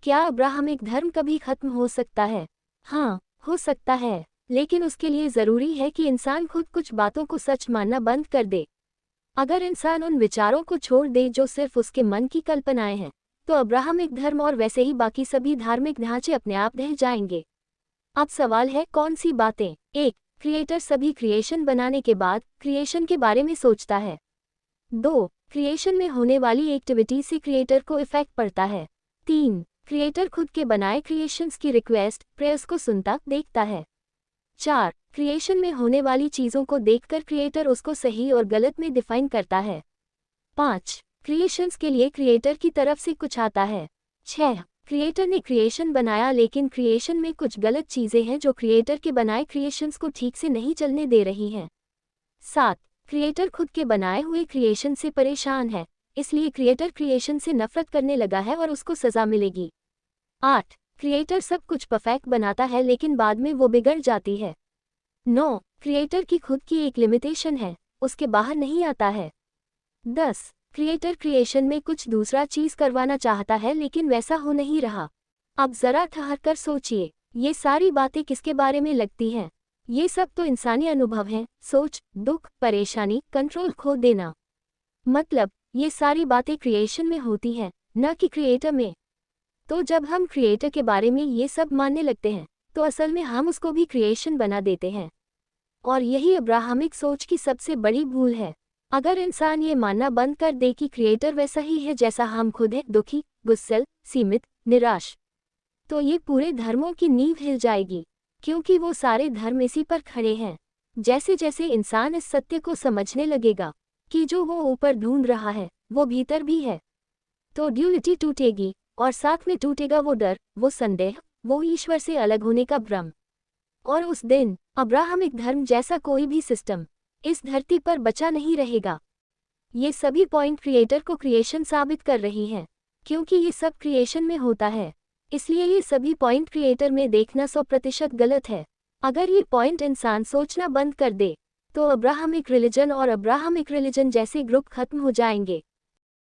क्या अब्राहमिक धर्म कभी खत्म हो सकता है? हाँ, हो सकता है, लेकिन उसके लिए ज़रूरी है कि इंसान खुद कुछ बातों को सच मानना बंद कर दे। अगर इंसान उन विचारों को छोड़ दे जो सिर्फ उसके मन की कल्पनाएं हैं, तो अब्राहमिक धर्म और वैसे ही बाकी सभी धार्मिक ढांचे अपने आप ढह जाएंगे। अब सवाल है, कौन सी बातें? 1. क्रिएटर सभी क्रिएशन बनाने के बाद क्रिएशन के बारे में सोचता है। 2. क्रिएशन में होने वाली एक्टिविटी से क्रिएटर को इफेक्ट पड़ता है। 3. क्रिएटर खुद के बनाए क्रिएशंस की रिक्वेस्ट प्रेयर्स को सुनता देखता है। 4. क्रिएशन में होने वाली चीज़ों को देखकर क्रिएटर उसको सही और गलत में डिफाइन करता है। 5. क्रिएशंस के लिए क्रिएटर की तरफ से कुछ आता है। 6. क्रिएटर ने क्रिएशन बनाया लेकिन क्रिएशन में कुछ गलत चीज़ें हैं जो क्रिएटर के बनाए क्रिएशंस को ठीक से नहीं चलने दे रही हैं। 7. क्रिएटर खुद के बनाए हुए क्रिएशन से परेशान है, इसलिए क्रिएटर क्रिएशन से नफरत करने लगा है और उसको सज़ा मिलेगी। 8. क्रिएटर सब कुछ परफेक्ट बनाता है लेकिन बाद में वो बिगड़ जाती है। 9. क्रिएटर की खुद की एक लिमिटेशन है, उसके बाहर नहीं आता है। 10. क्रिएटर क्रिएशन में कुछ दूसरा चीज़ करवाना चाहता है लेकिन वैसा हो नहीं रहा। अब ज़रा ठहर कर सोचिए, ये सारी बातें किसके बारे में लगती हैं? ये सब तो इंसानी अनुभव हैं, सोच, दुख, परेशानी, कंट्रोल खो देना। मतलब ये सारी बातें क्रिएशन में होती हैं, न कि क्रिएटर में। तो जब हम क्रिएटर के बारे में ये सब मानने लगते हैं, तो असल में हम उसको भी क्रिएशन बना देते हैं। और यही अब्राहमिक सोच की सबसे बड़ी भूल है। अगर इंसान ये मानना बंद कर दे कि क्रिएटर वैसा ही है जैसा हम खुद हैं, दुखी, गुस्सैल, सीमित, निराश, तो ये पूरे धर्मों की नींव हिल जाएगी, क्योंकि वो सारे धर्म इसी पर खड़े हैं। जैसे जैसे इंसान इस सत्य को समझने लगेगा कि जो वो ऊपर ढूंढ रहा है वो भीतर भी है, तो ड्यूलिटी टूटेगी और साथ में टूटेगा वो डर, वो संदेह, वो ईश्वर से अलग होने का भ्रम। और उस दिन अब्राहमिक धर्म जैसा कोई भी सिस्टम इस धरती पर बचा नहीं रहेगा। ये सभी पॉइंट क्रिएटर को क्रिएशन साबित कर रही हैं, क्योंकि ये सब क्रिएशन में होता है, इसलिए ये सभी पॉइंट क्रिएटर में देखना 100% गलत है। अगर ये पॉइंट इंसान सोचना बंद कर दे, तो अब्राहमिक रिलीजन और अब्राहमिक रिलीजन जैसे ग्रुप खत्म हो जाएंगे।